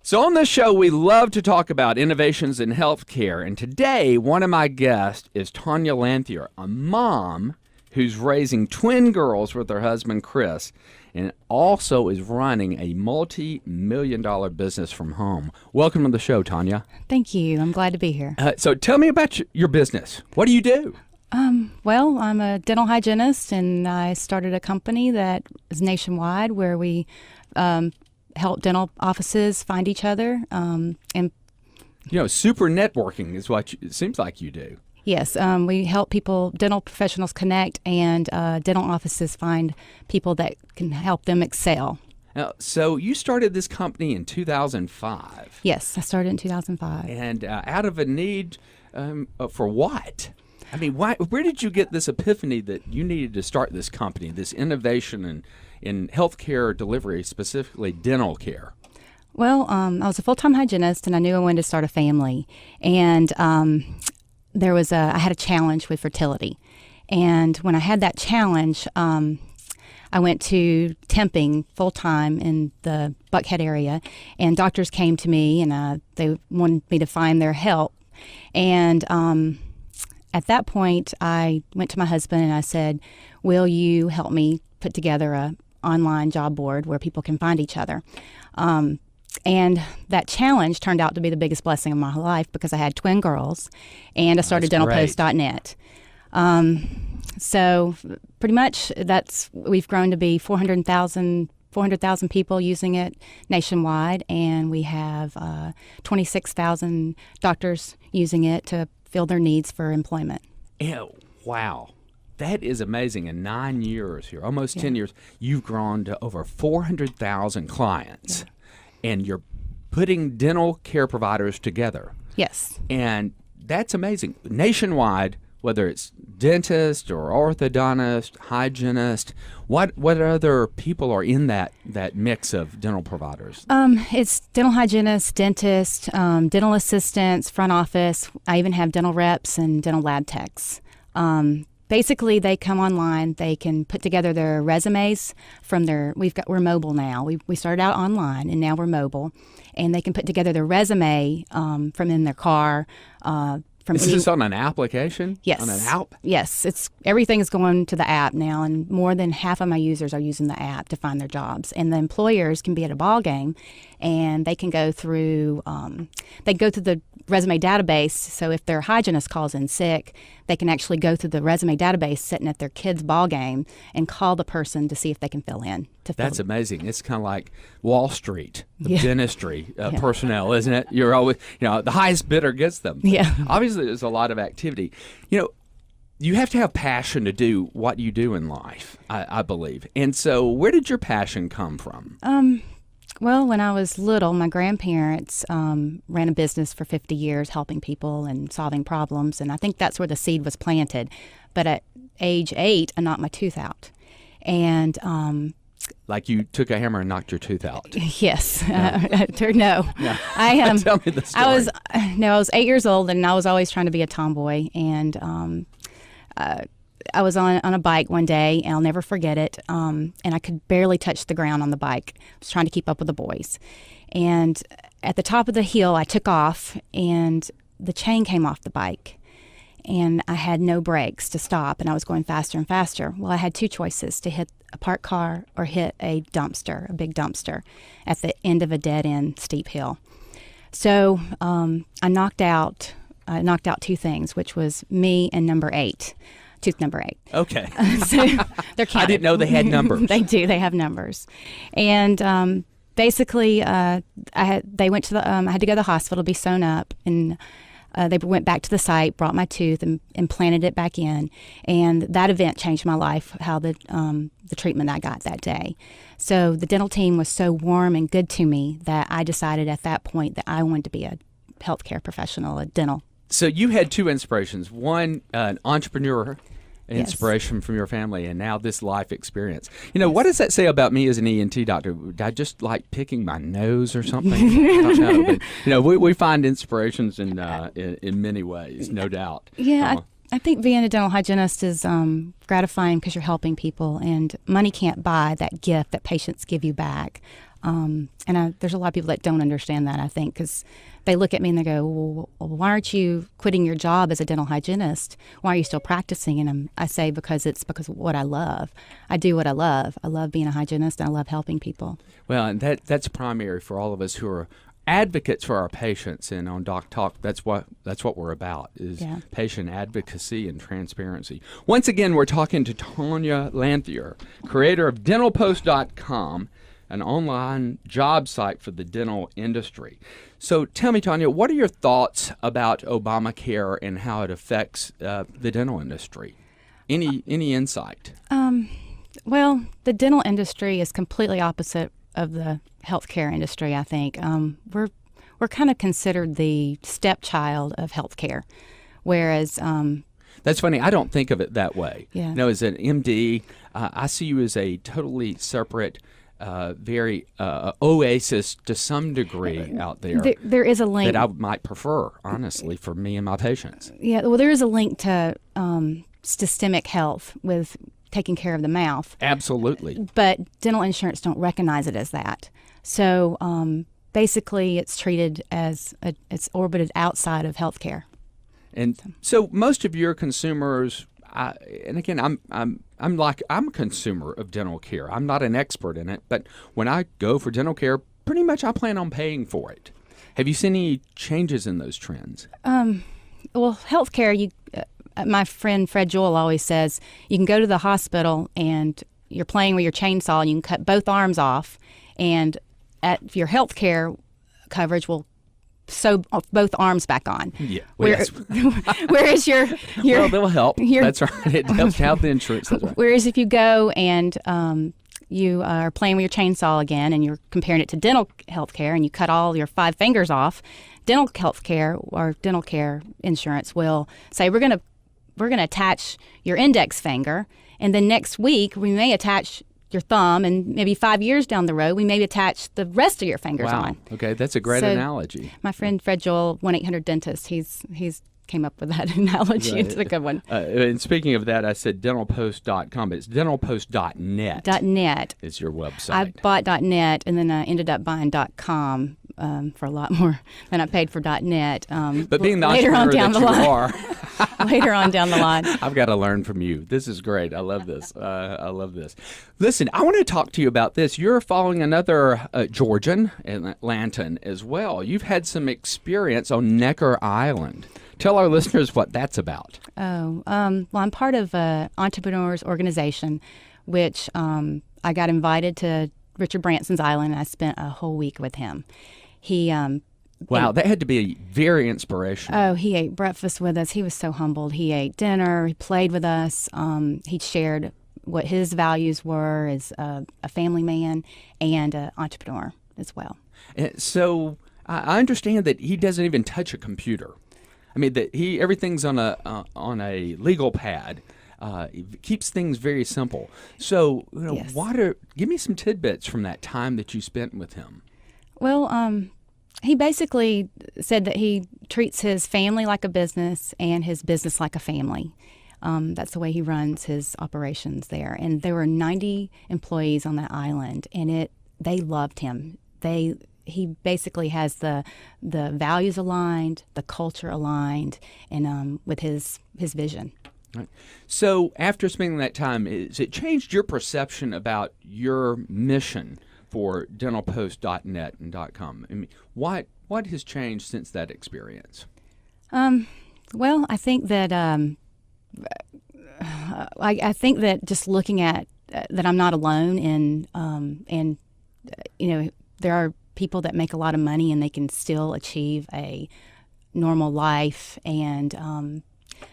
So on this show, we love to talk about innovations in healthcare. And today, one of my guests is Tonya Lanthier, a mom who's raising twin girls with her husband, Chris, and also is running a multi-million-dollar business from home. Welcome to the show, Tonya. Thank you. I'm glad to be here. So tell me about your business. What do you do? Well, I'm a dental hygienist, and I started a company that is nationwide where we help dental offices find each other. And super networking is what it seems like you do. Yes, we help dental professionals connect, and dental offices find people that can help them excel. Now, so you started this company in 2005. Yes, I started in 2005. And out of a need for what? I mean, where did you get this epiphany that you needed to start this company, this innovation in healthcare delivery, specifically dental care? Well, I was a full-time hygienist, and I knew I wanted to start a family. And I had a challenge with fertility. And when I had that challenge, I went to temping full-time in the Buckhead area, and doctors came to me, and they wanted me to find their help. And at that point, I went to my husband and I said, will you help me put together a online job board where people can find each other? And that challenge turned out to be the biggest blessing of my life because I had twin girls, and I started dentalpost.net. So pretty much we've grown to be 400,000 people using it nationwide, and we have 26,000 doctors using it to fill their needs for employment. Yeah, wow. That is amazing. In 9 years here, almost 10 years, you've grown to over 400,000 clients, and you're putting dental care providers together. Yes. And that's amazing. Nationwide, whether it's dentist or orthodontist, hygienist, what other people are in that mix of dental providers? It's dental hygienists, dentists, dental assistants, front office. I even have dental reps and dental lab techs. Basically, they come online. They can put together their resumes from we're mobile now. We started out online, and now we're mobile, and they can put together their resume from in their car. Is this on an application? Yes. On an app? Yes. Everything is going to the app now, and more than half of my users are using the app to find their jobs. And the employers can be at a ball game, and they can go through the resume database. So if their hygienist calls in sick, they can actually go through the resume database sitting at their kid's ball game and call the person to see if they can fill in. That's amazing. It's kind of like Wall Street, the dentistry personnel, isn't it? You're always, the highest bidder gets them. Yeah. Obviously, there's a lot of activity. You have to have passion to do what you do in life, I believe. And so where did your passion come from? Well, when I was little, my grandparents ran a business for 50 years helping people and solving problems, and I think that's where the seed was planted. But at age 8, I knocked my tooth out. And like you took a hammer and knocked your tooth out. Yes. No. No. Tell me the story. I was 8 years old, and I was always trying to be a tomboy. And I was on a bike one day, and I'll never forget it. And I could barely touch the ground on the bike. I was trying to keep up with the boys. And at the top of the hill, I took off, and the chain came off the bike. And I had no brakes to stop, and I was going faster and faster. Well, I had two choices: to hit a parked car or hit a dumpster, a big dumpster, at the end of a dead-end steep hill. So I knocked out two things, which was me and tooth number 8. Okay. So they're counted. I didn't know they had numbers. They do. They have numbers. And basically, I had to go to the hospital to be sewn up, and they went back to the site, brought my tooth, and implanted it back in. And that event changed my life, how the treatment I got that day. So the dental team was so warm and good to me that I decided at that point that I wanted to be a healthcare professional, a dental. So you had two inspirations. One, an entrepreneur inspiration from your family, and now this life experience. What does that say about me as an ENT doctor? Did I just like picking my nose or something? I don't know, but we find inspirations in many ways, no doubt. Yeah, I think being a dental hygienist is gratifying because you're helping people, and money can't buy that gift that patients give you back. There's a lot of people that don't understand that, I think, because they look at me and they go, well, why aren't you quitting your job as a dental hygienist? Why are you still practicing? And I say, because it's because of what I love. I do what I love. I love being a hygienist, and I love helping people. Well, and that's primary for all of us who are advocates for our patients, and on Doc Talk, that's what we're about, is patient advocacy and transparency. Once again, we're talking to Tonya Lanthier, creator of dentalpost.com, an online job site for the dental industry. So tell me, Tonya, what are your thoughts about Obamacare and how it affects the dental industry? Any insight? Well, the dental industry is completely opposite of the healthcare industry, I think. We're kind of considered the stepchild of healthcare, whereas that's funny. I don't think of it that way. Yeah. You know, as an MD, I see you as a totally separate, very oasis to some degree out there. There is a link that I might prefer, honestly, for me and my patients. Yeah, well, there is a link to systemic health with taking care of the mouth. Absolutely. But dental insurance don't recognize it as that. So basically, it's treated as it's orbited outside of healthcare. And so most of your consumers, and again, I'm a consumer of dental care. I'm not an expert in it, but when I go for dental care, pretty much I plan on paying for it. Have you seen any changes in those trends? Well, healthcare, my friend Fred Joel always says you can go to the hospital and you're playing with your chainsaw and you can cut both arms off, and at your healthcare coverage will sew both arms back on. Yeah. Whereas your well, they'll help. That's right. It helps health insurance. That's right. Whereas if you go and you are playing with your chainsaw again and you're comparing it to dental health care and you cut all your 5 fingers off, dental health care or dental care insurance will say we're going to attach your index finger, and then next week we may attach your thumb, and maybe 5 years down the road we may attach the rest of your fingers on. Okay, that's a great analogy. My friend Fred Joel, 1-800-DENTIST, he's came up with that analogy. Right. It's a good one. And speaking of that, I said dentalpost.com, but it's dentalpost.net. .net is your website. I bought .net, and then I ended up buying .com for a lot more than I paid for .net. But being the entrepreneur that you are. Later on down the line. I've got to learn from you. This is great. I love this. I love this. Listen, I want to talk to you about this. You're following another Georgian, Atlantan as well. You've had some experience on Necker Island. Tell our listeners what that's about. Well, I'm part of an entrepreneurs organization, which I got invited to Richard Branson's island, and I spent a whole week with him. Wow, that had to be very inspirational. Oh, he ate breakfast with us. He was so humbled. He ate dinner. He played with us. He shared what his values were as a family man and an entrepreneur as well. So I understand that he doesn't even touch a computer. I mean, that everything's on a legal pad. It keeps things very simple. So, Yes. Give me some tidbits from that time that you spent with him. Well, he basically said that he treats his family like a business and his business like a family. That's the way he runs his operations there. And there were 90 employees on that island, and they loved him. He basically has the values aligned, the culture aligned, and with his vision. Right. So after spending that time, has it changed your perception about your mission for dentalpost.net and .com? I mean, what has changed since that experience? Well, I think that I think that just looking at that I'm not alone and there are people that make a lot of money and they can still achieve a normal life and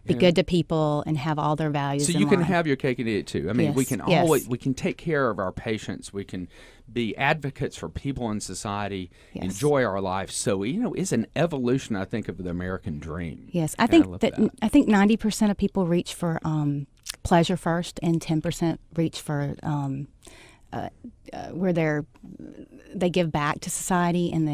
be good to people and have all their values. So you can have your cake and eat it too. I mean, Yes, we can yes. we can take care of our patients. We can be advocates for people in society, Yes. enjoy our life. So it's an evolution, I think, of the American dream. Yes, I And think love that 90% of people reach for pleasure first, and 10% reach for where they give back to society, and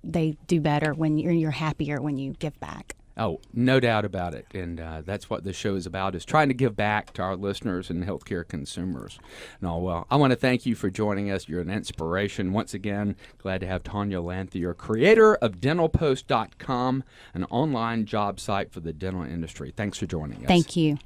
they do better when you're happier when you give back. Oh, no doubt about it. And that's what this show is about, is trying to give back to our listeners and healthcare consumers. No, well, I want to thank you for joining us. You're an inspiration. Once again, glad to have Tonya Lanthier, creator of dentalpost.com, an online job site for the dental industry. Thanks for joining us. Thank you.